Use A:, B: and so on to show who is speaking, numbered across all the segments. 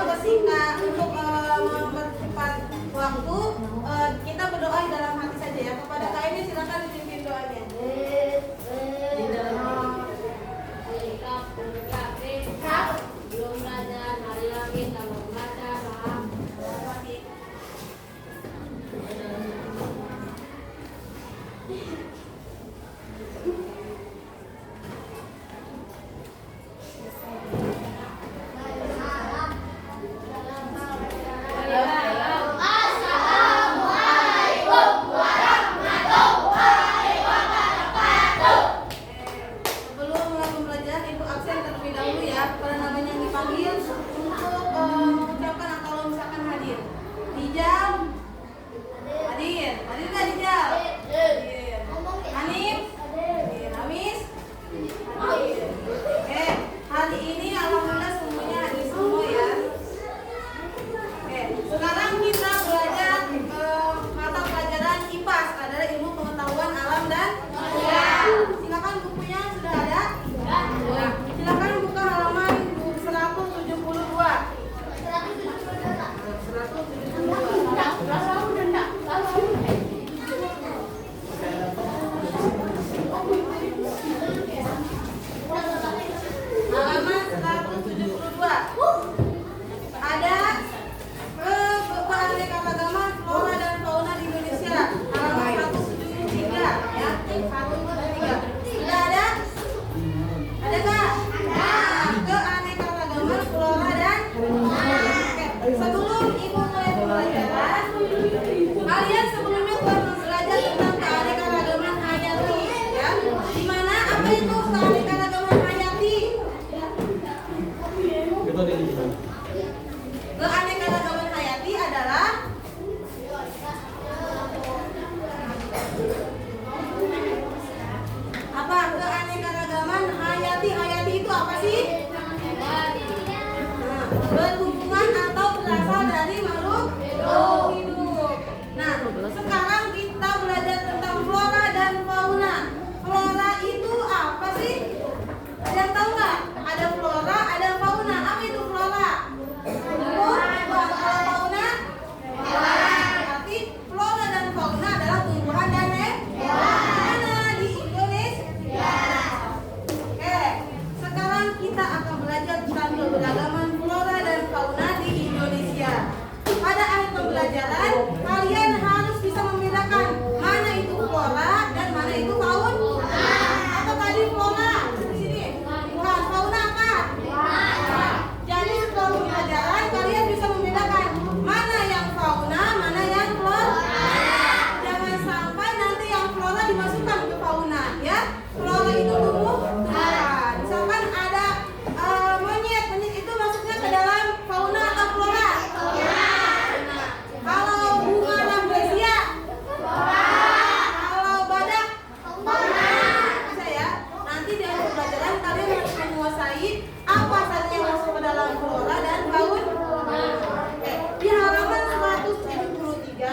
A: untuk singkat untuk mempercepat waktu, kita berdoa di dalam hati saja ya. Kepada Kak ini silakan dipimpin doanya.
B: Belum belajar hari langit kalau membaca paham.
A: Keanekaragaman hayati adalah apa? Keanekaragaman hayati. Hayati itu apa sih? Berhubungan atau berasal dari makhluk hidup. Nah, sekarang kita belajar tentang flora dan fauna. Flora itu apa sih? Ada yang tahu nggak? Ada flora, ada fauna. Apa itu flora? Fauna? Berarti flora dan fauna adalah tumbuhan dan hewan di Indonesia. Oke, sekarang kita akan belajar tentang keberagaman flora dan fauna di Indonesia. Pada akhir pembelajaran, kalian harus bisa membedakan mana itu flora dan mana itu fauna. Atau tadi flora di sini, bukan fauna apa? Jadi setelah pembelajaran kalian bisa membedakan mana yang fauna, mana yang flora. Jangan sampai nanti yang flora dimasukkan ke fauna, ya. Flora itu tumbuhan. Misalkan ada monyet itu masuknya ke dalam fauna atau flora? Nah, kalau bunga rambresia, kalau badak, bisa ya. Nanti di akhir pembelajaran kalian harus menguasai apa saja yang masuk ke dalam flora dan fauna. Di halaman 173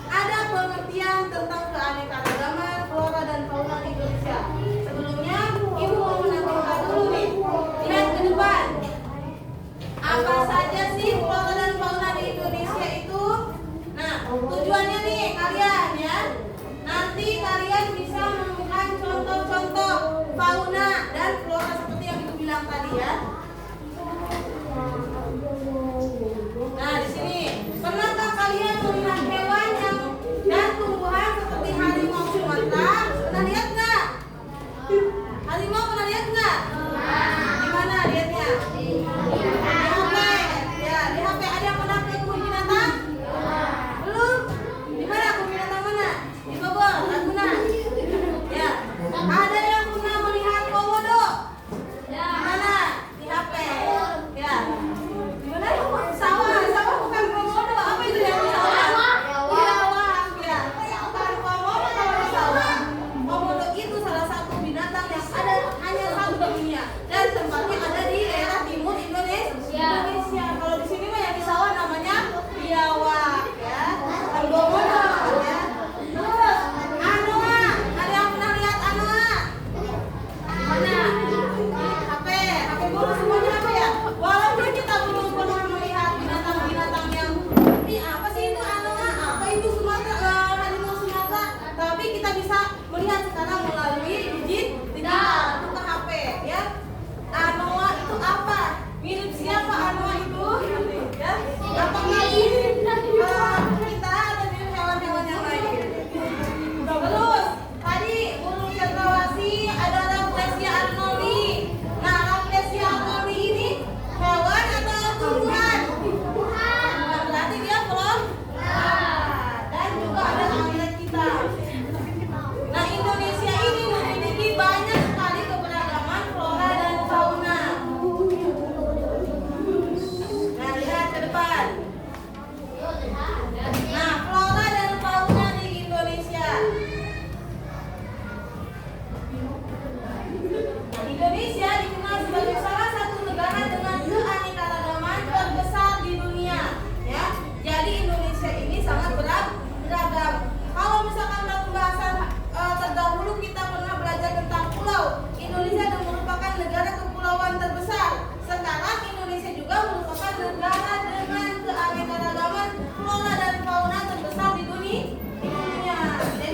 A: ada pengertian tentang keanekaragaman flora dan fauna di Indonesia. Sebelumnya, Ibu mau menampilkan dulu nih. Lihat ke depan. Apa saja sih flora dan fauna di Indonesia itu? Nah, tujuannya nih kalian ya. Nanti kalian bisa menemukan contoh-contoh fauna dan flora seperti yang Ibu bilang tadi ya. Nah, di sini pernahkah kalian melihat hewan dan tumbuhan seperti harimau Sumatera? Pernah lihat nggak? Harimau pernah lihat nggak? Di mana lihatnya? Di HP. Ya, di HP ada yang pernah ke kebun binatang? Belum? Di mana kebun binatang mana? Di Bogor, Ragunan. Ya. Ada yang pernah melihat komodo? Di mana? Di HP.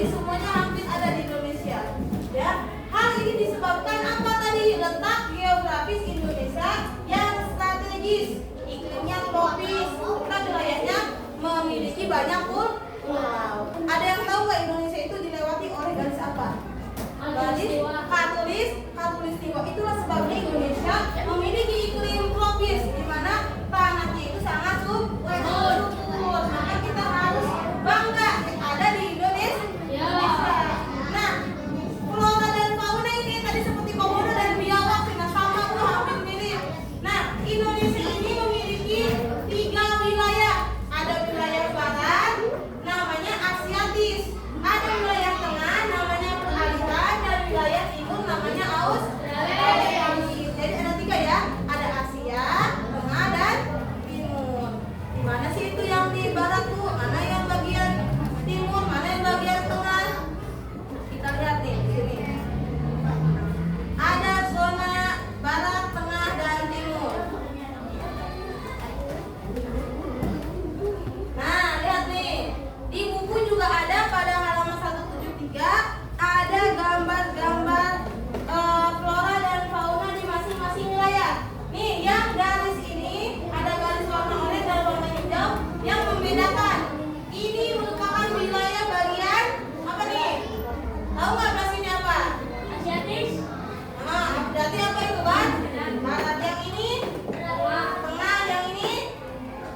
A: Jadi semuanya hampir ada di Indonesia. Ya, hal ini disebabkan apa tadi? Letak geografis Indonesia yang strategis, iklimnya tropis, serta wilayahnya memiliki banyak pulau. Ada yang tahu nggak Indonesia itu dilewati oleh garis apa? Garis khatulistiwa. Itulah sebabnya Indonesia memiliki iklim tropis, di mana tanahnya itu sangat subur. Maka kita harus bangga ada di Indonesia. Nah, flora dan fauna ini tadi seperti komodo dan biawak dengan sama tuh hampir mirip. Nah, Indonesia ini memiliki 3 wilayah. Ada wilayah barat, namanya Asiatis. Ada wilayah tengah, namanya Peralihan, dan wilayah timur, namanya Australia. Jadi ada 3 ya. Ada Asia, tengah, dan timur. Di mana sih itu yang di barat tuh? Mana yang bagian timur? Mana yang bagian tengah? Kita lihat nih di sini. Ada zona barat, tengah, dan timur. Nah, lihat nih. Di buku juga ada pada halaman 173 ada gambar-gambar flora dan fauna di masing-masing wilayah. Nih, yang garis ini ada garis warna oranye dan warna hijau yang membedakan. Ini merupakan wilayah bagian apa nih? Tahu nggak belah sini apa?
B: Asiatis.
A: Nah, berarti apa itu kan? Barat yang ini, tengah yang ini,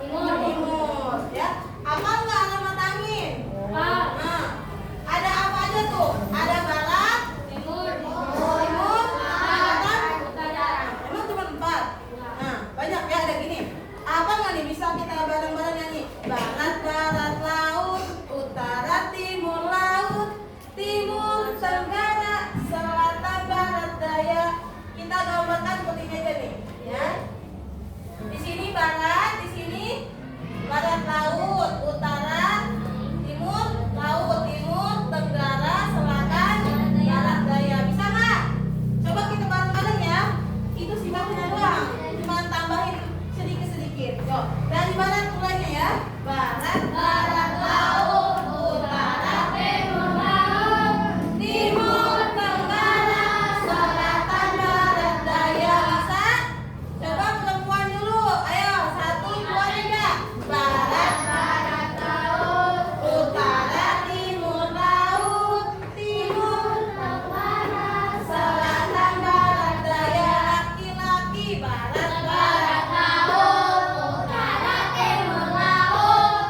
A: timur. Ya, apa nggak alamat angin? Nah, ada apa aja tuh? Ada barat, timur, selatan. Emang cuma 4? Nah, banyak ya, ada gini. Apa nggak nih bisa kita bareng-bareng nyanyi? Barat, barat laut, utara, timur laut, timur tenggara, selatan, barat daya. Kita gambarkan seperti ini aja nih, ya. Di sini barat, di sini barat laut, utara, timur laut, timur tenggara, selatan, barat daya. Bisa nggak? Coba kita bareng-bareng ya. Itu sifatnya doang. Cuma tambahin sedikit-sedikit. Yuk, dari barat mulainya ya. Barat, barat laut, utara, timur laut, timur tenggara, selatan, barat daya. Bisa? Coba perempuan dulu. Ayo, 1, 2, 3. Barat, barat laut, utara, timur laut, timur tenggara, selatan, barat daya. Laki-laki, barat, barat laut, utara, timur laut,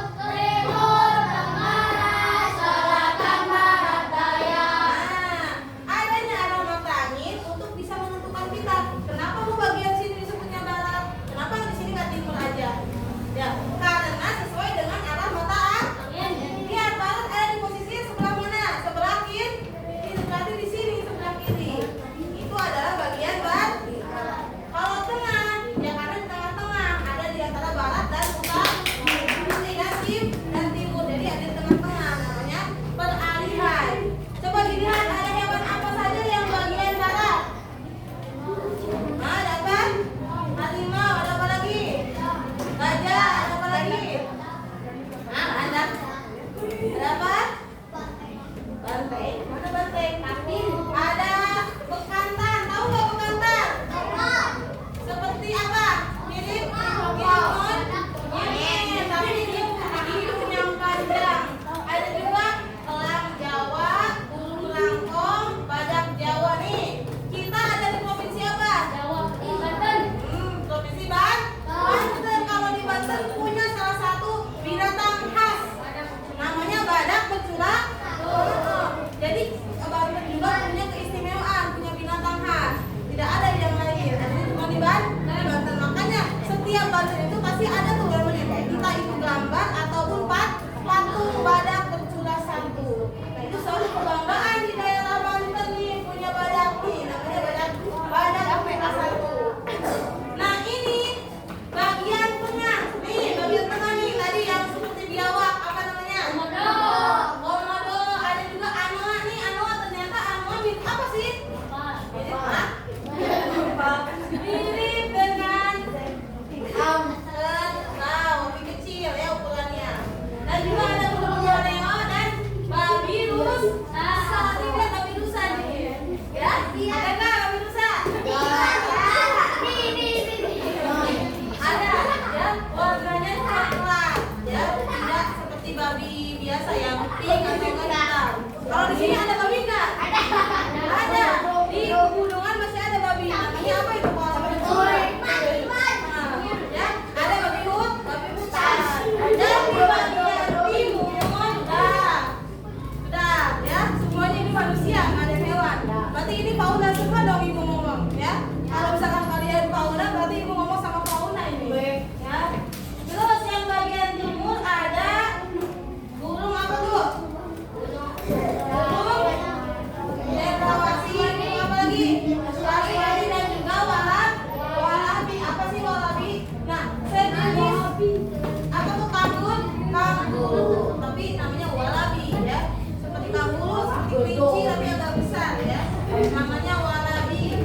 A: tapi namanya walabi ya. Seperti kanguru, seperti kelinci tapi agak besar ya. Namanya walabi.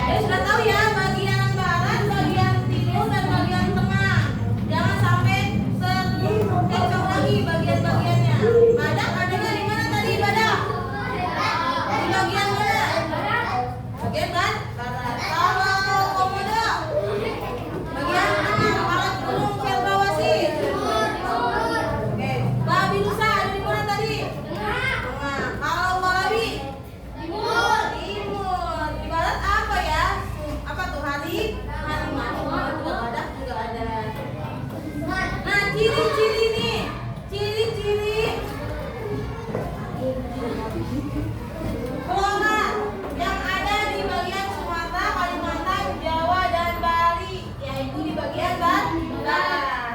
A: Ya sudah tahu ya bagian barat, bagian timur dan bagian tengah. Jangan sampai terkecoh lagi bagian-bagiannya. Badak adanya di mana tadi badak? Di bagian mana? Bagian barat. Kalau komodo bagian tengah. Kalau burung cendrawasih. Oke. Babi rusa ada di mana tadi? Tengah. Kalau walabi? Timur. Di barat apa ya? Apa tuh harimau? Juga badak juga ada. Nah, ciri-ciri nih. Ciri-ciri flora yang ada di bagian Sumatera, Kalimantan, Jawa, dan Bali, yaitu di bagian barat.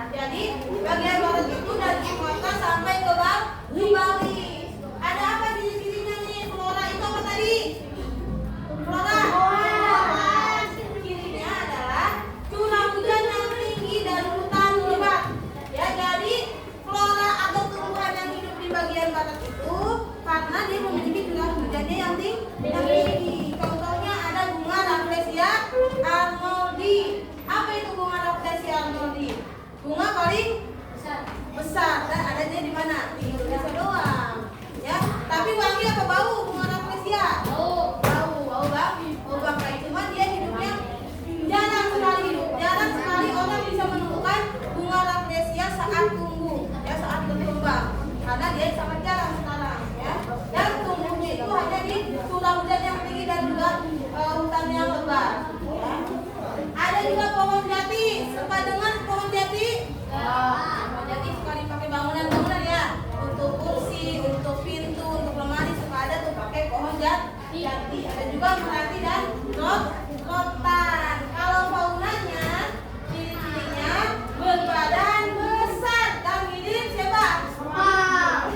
A: Jadi, bagian barat itu dari Sumatera sampai ke Bali. Ada apa ciri-cirinya nih? Flora itu apa tadi? Flora. Cirinya adalah curah hujan yang tinggi dan hutan lebat. Ya, jadi flora atau tumbuhan yang hidup di bagian barat itu karena dia memiliki curah hujannya yang tinggi. Contohnya ada bunga Rafflesia arnoldi. Apa itu bunga Rafflesia arnoldi? Bunga paling besar dan adanya di mana? Di Indonesia doang. Ya, tapi wangi apa bau bunga Rafflesia? Bau bangkai. Cuma dia hidupnya jarang sekali orang bisa menemukan bunga Rafflesia saat tumbuh, ya saat berkembang. Karena dia sangat jarang sekarang, ya. Dan tumbuhnya itu hanya di curah hujan yang tinggi dan juga hutan yang lebat. Ya. Ada juga pohon jati. Suka dengar pohon jati? Pohon jati suka dipakai bangunan-bangunan ya. Untuk kursi, untuk pintu, untuk lemari suka ada tuh pakai pohon jati. Ada juga melati dan rotan. Kalau faunanya, ciri-cirinya berbadan besar dan mirip siapa?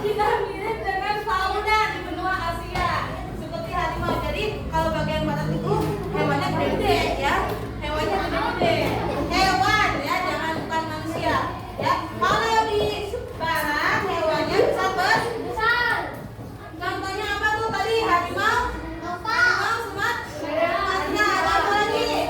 A: Tidak mirip dengan fauna di benua Asia seperti harimau. Jadi kalau bagian barat itu hewannya gede-gede ya, hewannya gede-gede. Hewan ya, jangan bukan manusia ya. Kalau di barat hewannya besar. Contohnya apa tuh tadi? Harimau, Sumatera. Ada apa lagi?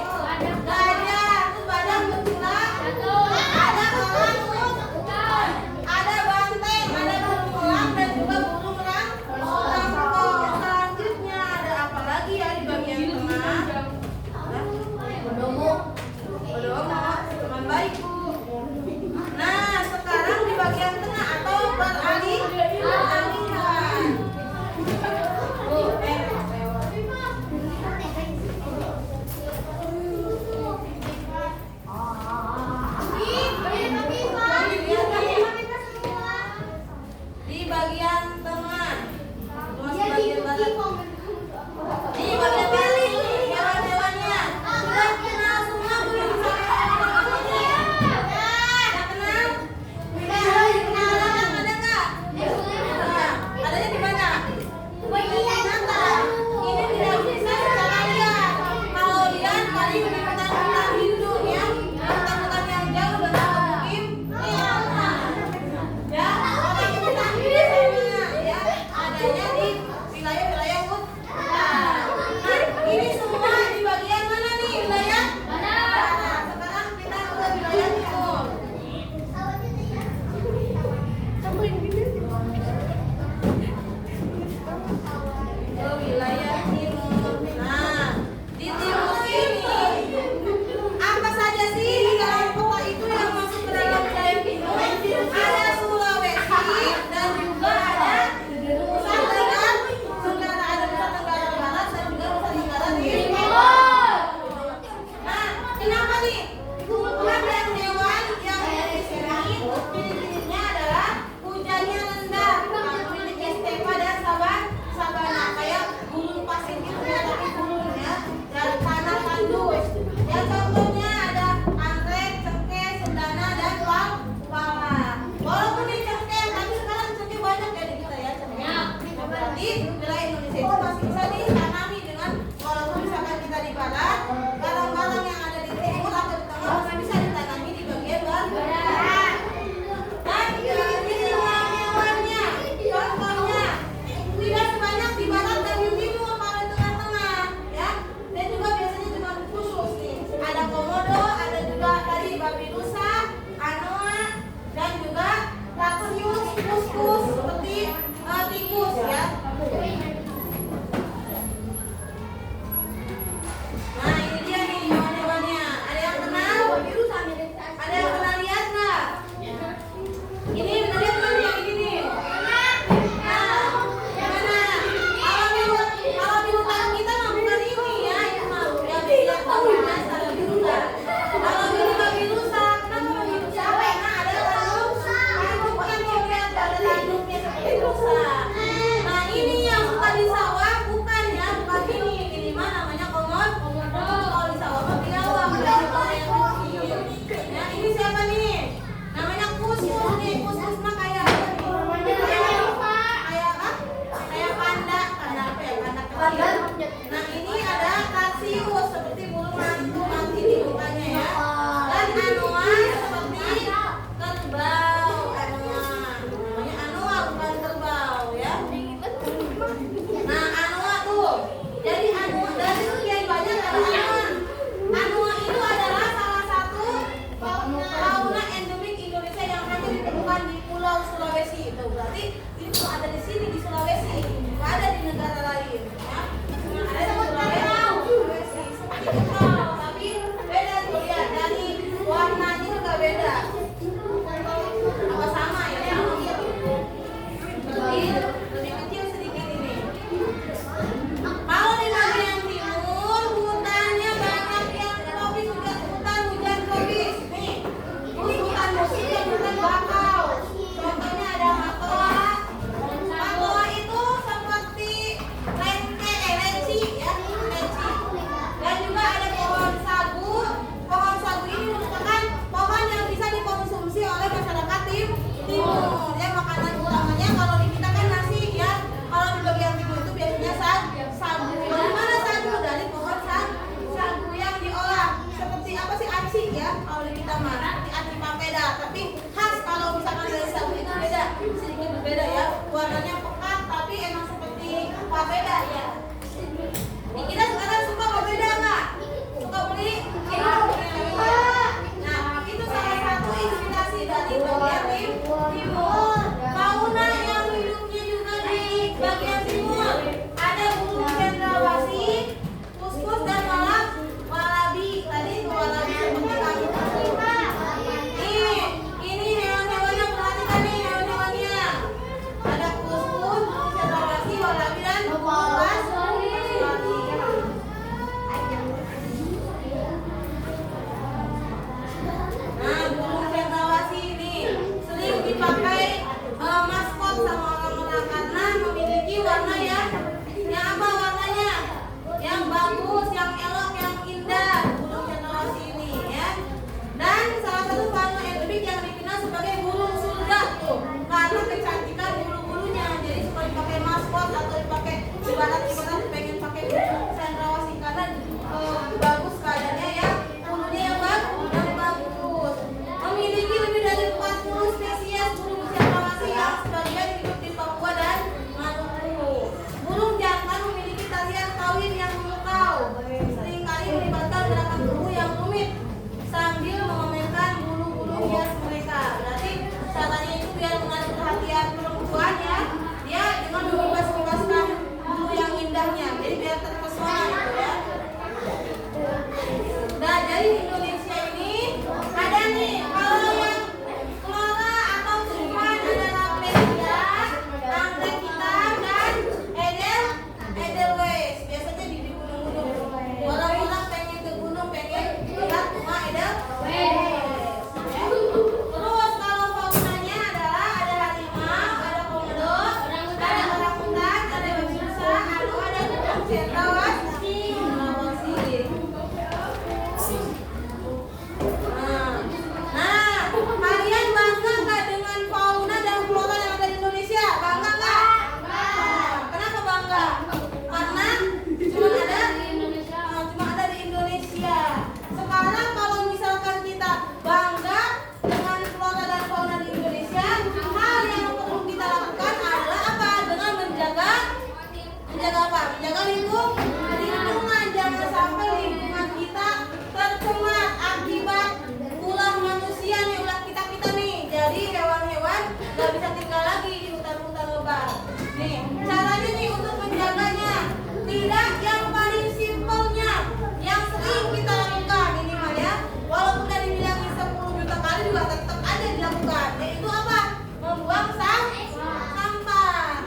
A: jaga lingkungan, jangan sampai lingkungan kita tercemar akibat ulah manusia nih, ulah kita nih. Jadi hewan-hewan nggak bisa tinggal lagi di hutan-hutan lebar. Nih caranya nih untuk menjaganya, tidak yang paling simpelnya, yang sering kita lakukan ini mah ya, walaupun udah dibilangin 10 juta kali juga tetap aja dilakukan, yaitu apa? Membuang sampah.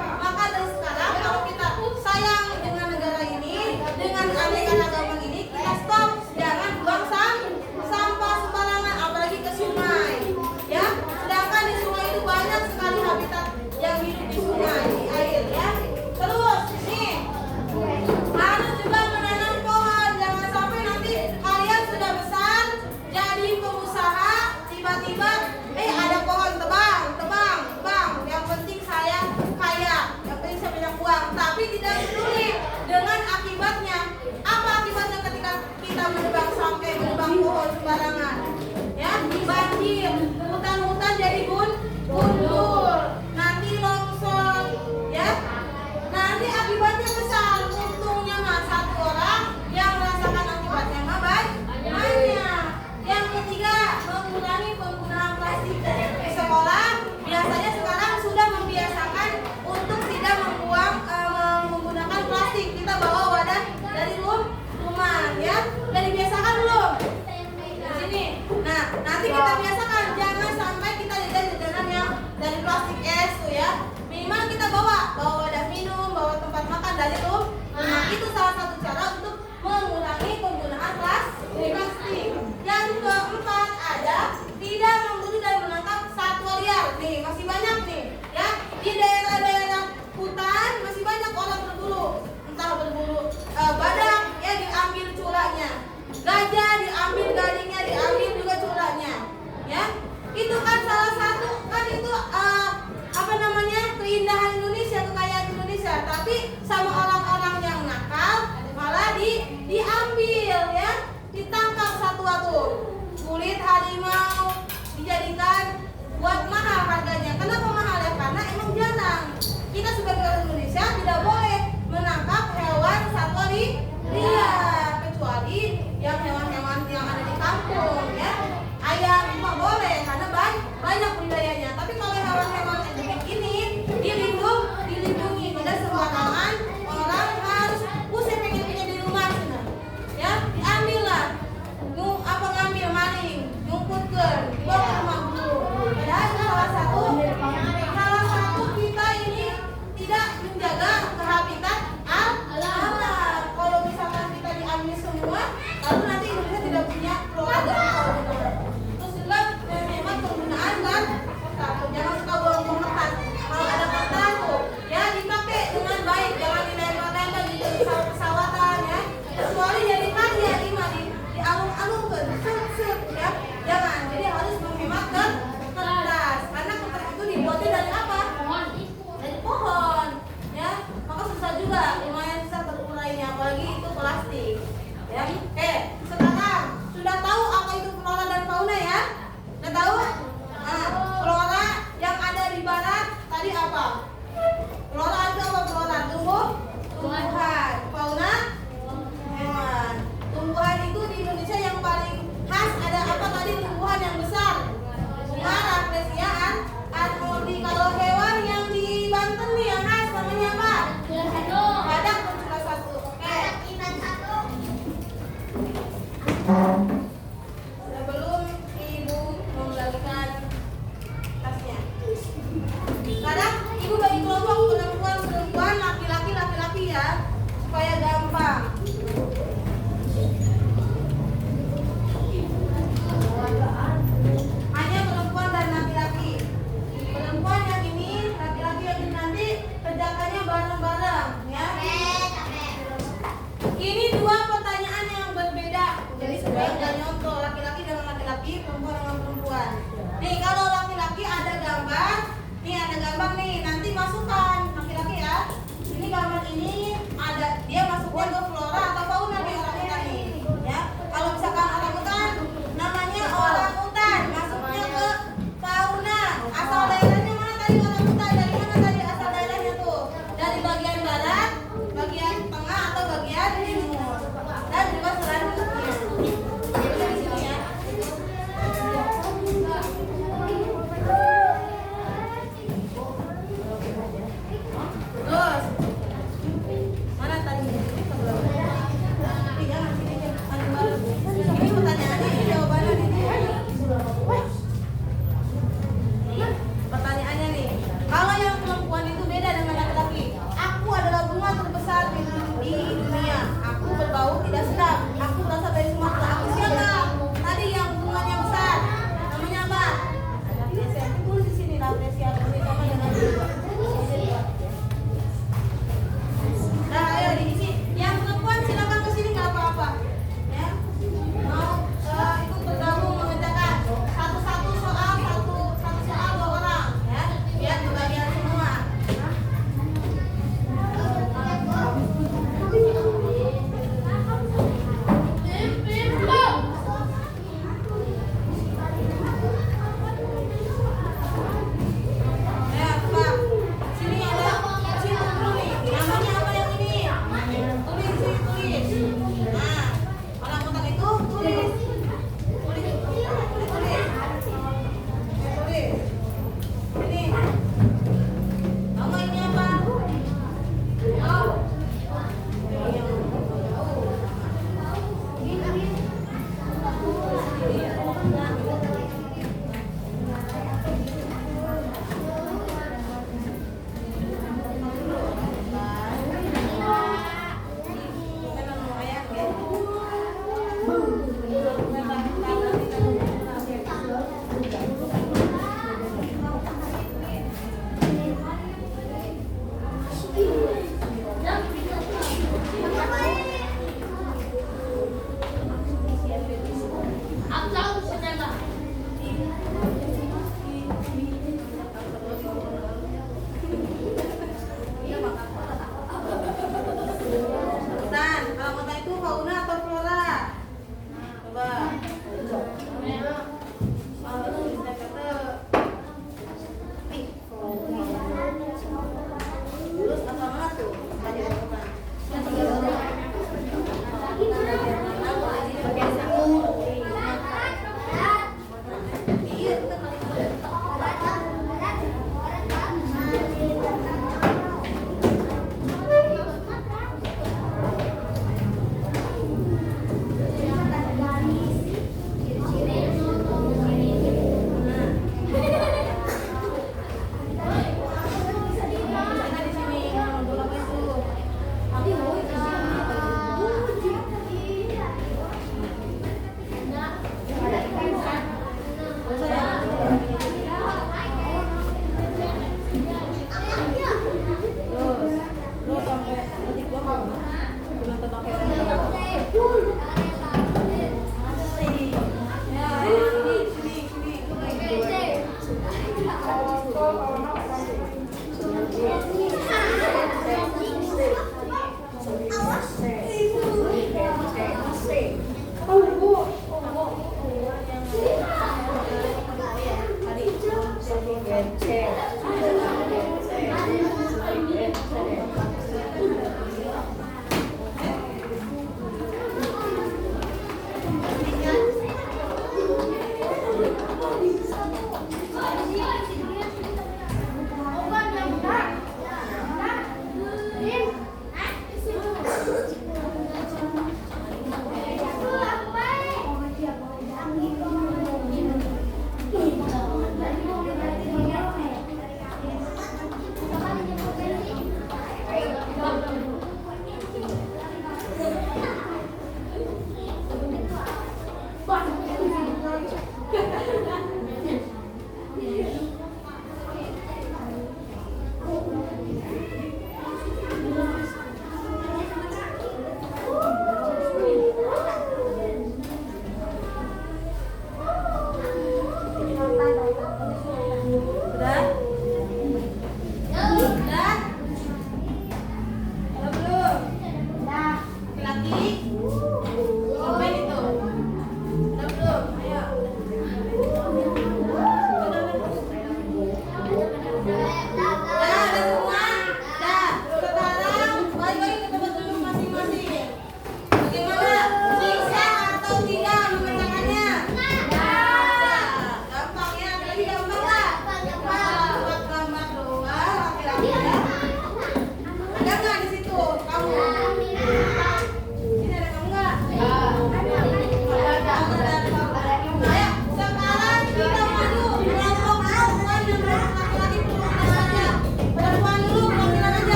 A: Maka dari sekarang kalau kita sayang dengan negara ini, dengan keanekaragaman agama ini, kita stop, jangan buang sampah sembarangan, apalagi ke sungai. Ya, sedangkan di sungai itu banyak sekali habitat yang hidup di sungai, di air ya. Terus nih harus juga menanam pohon, jangan sampai nanti kalian sudah besar jadi pengusaha, tiba-tiba ada pohon tebang. Yang penting saya kaya, yang penting saya banyak uang, tapi tidak peduli dengan akibatnya. Apa akibatnya ketika kita menebang pohon sembarangan? Ya, banjir, hutan-hutan jadi gundul, nanti longsor, ya. Nanti akibatnya besar. Untungnya mah satu orang yang merasakan akibatnya mah banyak. Yang ketiga, mengurangi penggunaan plastik. Di sekolah biasanya sekarang sudah membiasakan untuk tidak menggunakan plastik. Kita bawa wadah dari rumah, ya. Udah dibiasakan belum? Di sini. Nah, nanti kita biasakan jangan sampai kita jajan-jajanan yang dari plastik es tuh ya. Minimal kita bawa wadah minum, bawa tempat makan dari rumah. Nah, itu salah satu cara untuk mengurangi penggunaan plastik. Yang keempat ada tidak memburu dan menangkap satwa liar. Nih, masih banyak nih, ya. Di daerah-daerah hutan masih banyak orang berburu. Entah berburu badak, ya diambil culaknya. Gajah diambil gadingnya, diambil juga culaknya. Ya. Itu kan salah satu kan itu keindahan Indonesia, kekayaan Indonesia, tapi sama orang-orang yang nakal malah diambil ya, ditangkap satwa tuh. Kulit harimau dijadikan buat mahal harganya. Kenapa mahal ya? Karena emang jarang. Kita sebagai orang Indonesia tidak boleh menangkap hewan satwa liar, kecuali yang hewan-hewan yang ada di kampung ya. Ayam cuma boleh karena banyak budayanya. Tapi kalau hewan-hewan endemik ini dilindungi, tidak sembarangan orang harus saya pengen punya di rumah ya, diambil lah. Ngambil maling, nyumputkeun,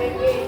B: Baby.